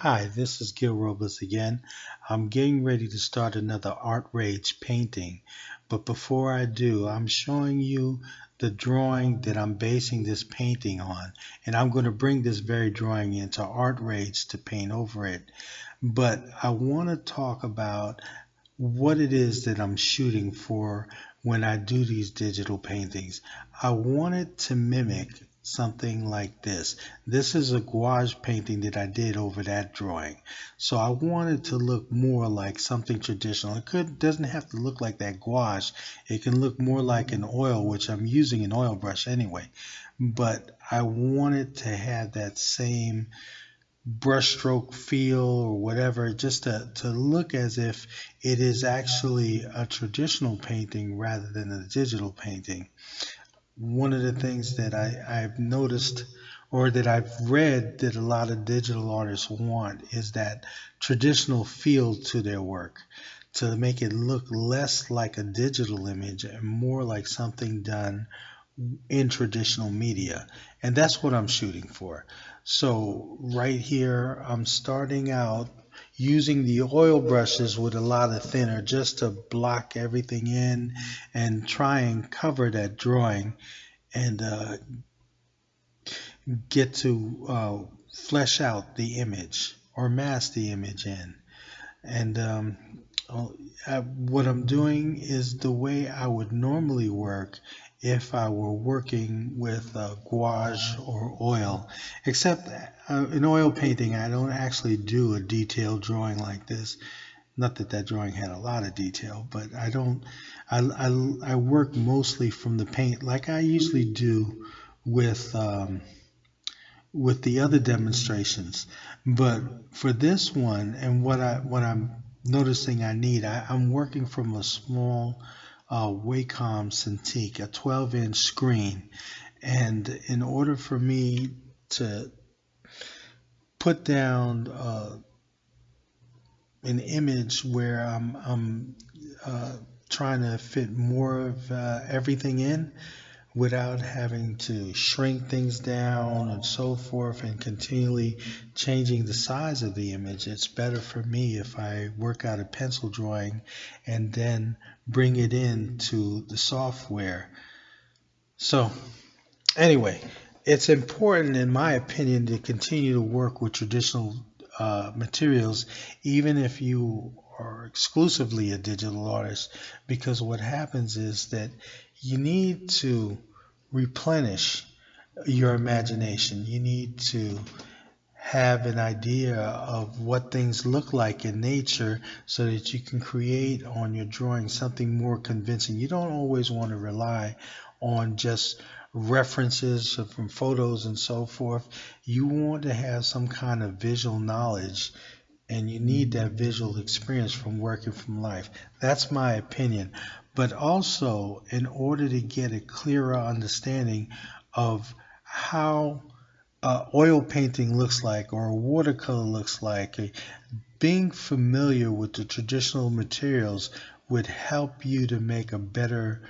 Hi, this is Gil Robles again. I'm getting ready to start another ArtRage painting, but before I do, I'm showing you the drawing that I'm basing this painting on, and I'm going to bring this very drawing into ArtRage to paint over it. But I want to talk about what it is that I'm shooting for when I do these digital paintings. I wanted to mimic something like this. This is a gouache painting that I did over that drawing. So I wanted to look more like something traditional. Doesn't have to look like that gouache. It can look more like an oil, which I'm using an oil brush anyway. But I wanted to have that same brushstroke feel or whatever, just to look as if it is actually a traditional painting rather than a digital painting. One of the things that I've noticed or that I've read that a lot of digital artists want is that traditional feel to their work, to make it look less like a digital image and more like something done in traditional media. And that's what I'm shooting for. So right here, I'm starting out using the oil brushes with a lot of thinner just to block everything in and try and cover that drawing and get to flesh out the image or mask the image in. And what I'm doing is the way I would normally work if I were working with gouache or oil. Except in oil painting, I don't actually do a detailed drawing like this. Not that that drawing had a lot of detail, but I don't. I work mostly from the paint, like I usually do with with the other demonstrations. But for this one, and what I'm noticing I need, I'm working from a small Wacom Cintiq, a 12-inch screen, and in order for me to put down an image where I'm trying to fit more of everything in without having to shrink things down and so forth and continually changing the size of the image. It's better for me if I work out a pencil drawing and then bring it into the software. So anyway, it's important in my opinion to continue to work with traditional materials even if you are exclusively a digital artist, because what happens is that you need to replenish your imagination. You need to have an idea of what things look like in nature so that you can create on your drawing something more convincing. You don't always want to rely on just references from photos and so forth. You want to have some kind of visual knowledge, and you need that visual experience from working from life. That's my opinion. But also, in order to get a clearer understanding of how oil painting looks like or a watercolor looks like, being familiar with the traditional materials would help you to make a better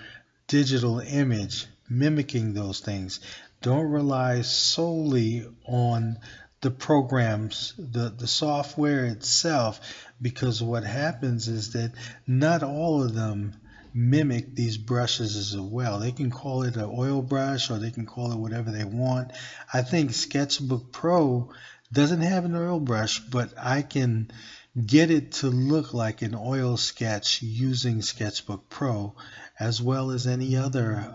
digital image mimicking those things. Don't rely solely on the programs, the software itself, because what happens is that not all of them mimic these brushes as well. They can call it an oil brush or they can call it whatever they want. I think Sketchbook Pro doesn't have an oil brush, but I can get it to look like an oil sketch using Sketchbook Pro as well as any other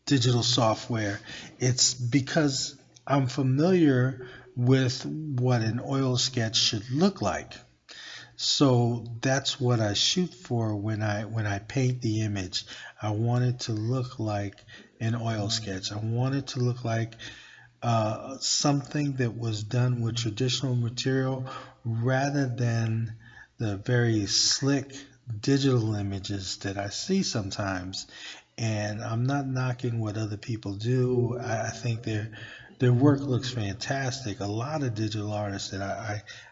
digital software. It's because I'm familiar with what an oil sketch should look like. So that's what I shoot for when I paint the image. I want it to look like an oil sketch. I want it to look like something that was done with traditional material rather than the very slick digital images that I see sometimes. And I'm not knocking what other people do. I think their work looks fantastic. A lot of digital artists that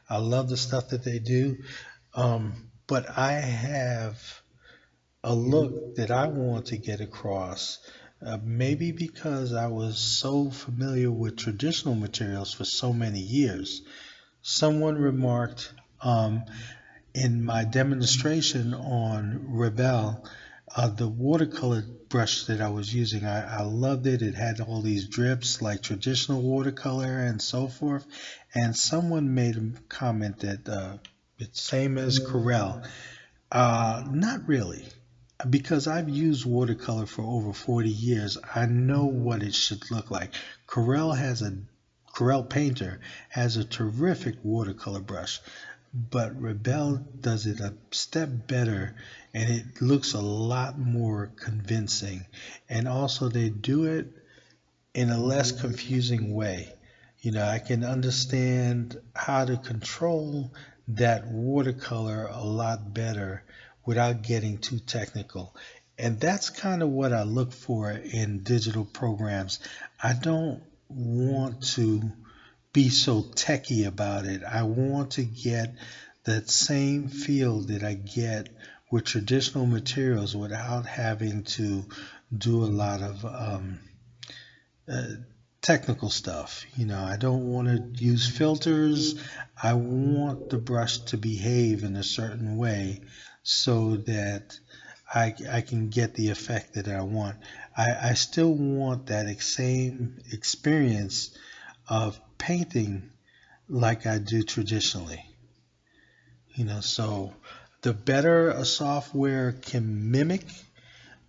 I love the stuff that they do. But I have a look that I want to get across. Maybe because I was so familiar with traditional materials for so many years. Someone remarked in my demonstration on Rebel, the watercolor brush that I was using, I loved it. It had all these drips like traditional watercolor and so forth. And someone made a comment that it's same as Corel. Not really, because I've used watercolor for over 40 years. I know what it should look like. Corel Painter has a terrific watercolor brush, but Rebel does it a step better, and it looks a lot more convincing. And also, they do it in a less confusing way. I can understand how to control that watercolor a lot better without getting too technical. And that's kind of what I look for in digital programs. I don't want to be so techy about it. I want to get that same feel that I get with traditional materials without having to do a lot of uh, technical stuff. I don't want to use filters. I want the brush to behave in a certain way so that I can get the effect that I want. I still want that same experience of painting like I do traditionally. So the better a software can mimic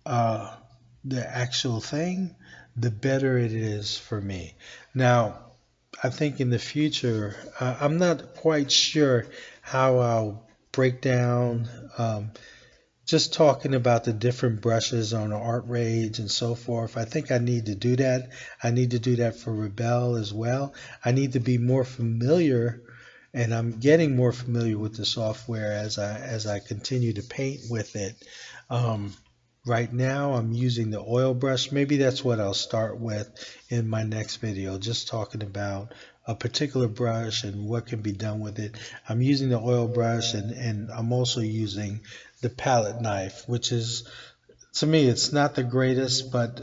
uh, the actual thing, the better it is for me. Now, I think in the future, I'm not quite sure how I'll break down just talking about the different brushes on ArtRage and so forth. I think I need to do that. I need to do that for Rebel as well. I need to be more familiar, and I'm getting more familiar with the software as I continue to paint with it. Um, right now, I'm using the oil brush. Maybe that's what I'll start with in my next video, just talking about a particular brush and what can be done with it. I'm using the oil brush, and I'm also using the palette knife, which is, to me, it's not the greatest, but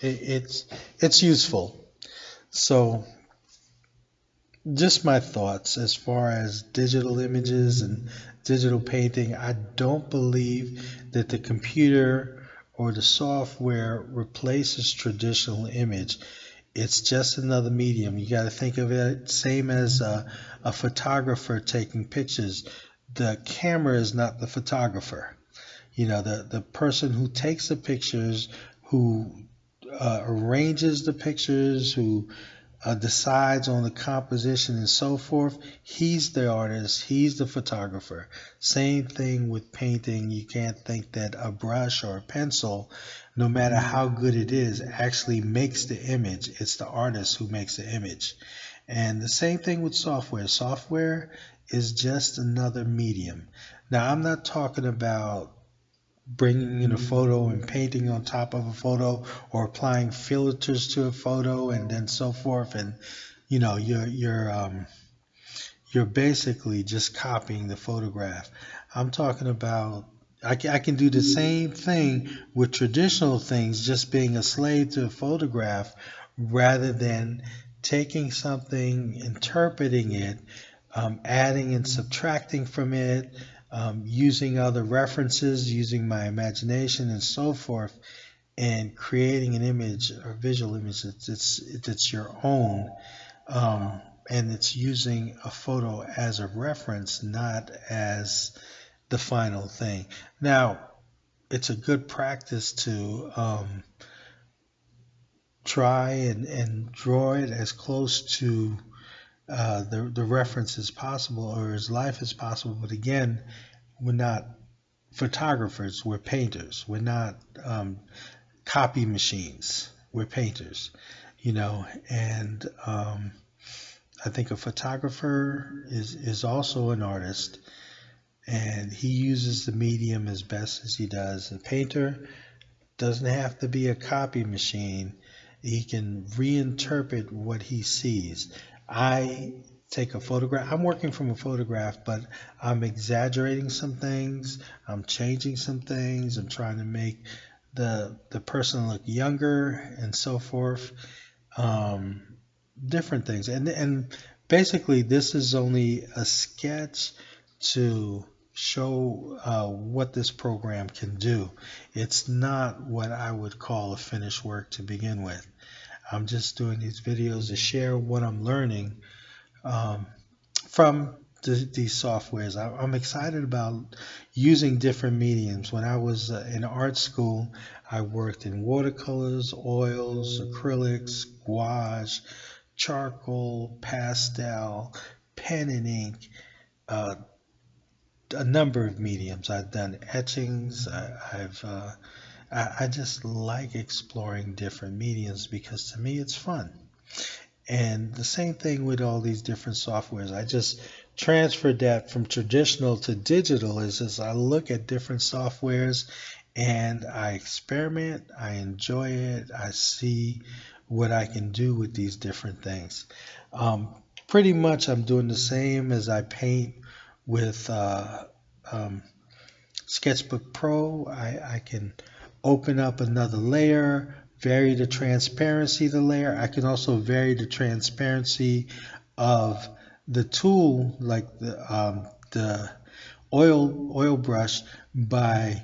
it's useful. So just my thoughts as far as digital images and digital painting. I don't believe that the computer or the software replaces traditional image. It's just another medium. You got to think of it same as a photographer taking pictures. The camera is not the photographer. The person who takes the pictures, who arranges the pictures, who decides on the composition and so forth, he's the artist, he's the photographer. Same thing with painting. You can't think that a brush or a pencil, no matter how good it is, actually makes the image. It's the artist who makes the image. And the same thing with software. Software is just another medium. Now, I'm not talking about bringing in a photo and painting on top of a photo, or applying filters to a photo and then so forth, and you're basically just copying the photograph. I'm talking about I can do the same thing with traditional things, just being a slave to a photograph, rather than taking something, interpreting it, adding and subtracting from it, using other references, using my imagination and so forth, and creating an image or visual image that's your own. And it's using a photo as a reference, not as the final thing. Now, it's a good practice to try and draw it as close to the reference as possible, or as life as possible. But again, we're not photographers, we're painters. We're not copy machines, we're painters, and I think a photographer is also an artist, and he uses the medium as best as he does. A painter doesn't have to be a copy machine. He can reinterpret what he sees. I take a photograph. I'm working from a photograph, but I'm exaggerating some things. I'm changing some things. I'm trying to make the person look younger and so forth. Different things. And basically, this is only a sketch to show what this program can do. It's not what I would call a finished work to begin with. I'm just doing these videos to share what I'm learning um, from these softwares. I'm excited about using different mediums. When I was in art school, I worked in watercolors, oils, acrylics, gouache, charcoal, pastel, pen and ink, uh, a number of mediums. I've done etchings. I just like exploring different mediums because to me it's fun. And the same thing with all these different softwares. I just transferred that from traditional to digital. Is just I look at different softwares and I experiment, I enjoy it, I see what I can do with these different things. Pretty much I'm doing the same as I paint with um, Sketchbook Pro. I can open up another layer, vary the transparency of the layer. I can also vary the transparency of the tool, like the oil brush, by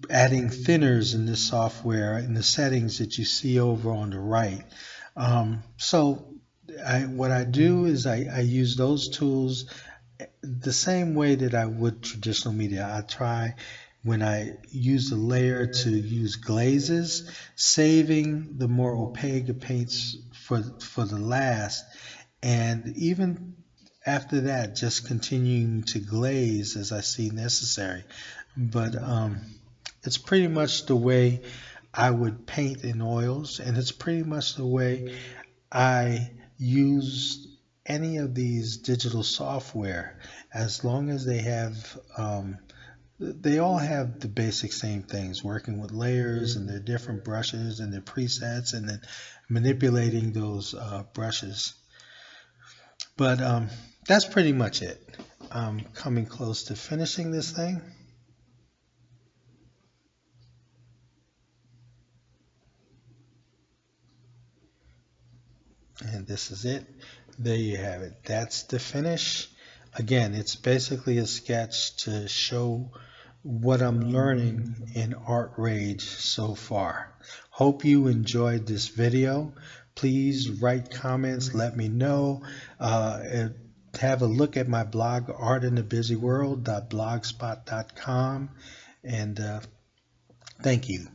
adding thinners in this software in the settings that you see over on the right. So what I do is I use those tools the same way that I would traditional media. I try when I use the layer to use glazes, saving the more opaque paints for the last, and even after that, just continuing to glaze as I see necessary. But it's pretty much the way I would paint in oils, and it's pretty much the way I use any of these digital software, as long as they all have the basic same things, working with layers and their different brushes and their presets, and then manipulating those brushes. But that's pretty much it. I'm coming close to finishing this thing. And this is it. There you have it. That's the finish. Again, it's basically a sketch to show what I'm learning in ArtRage so far. Hope you enjoyed this video. Please write comments, let me know. And have a look at my blog, artinthebusyworld.blogspot.com. And thank you.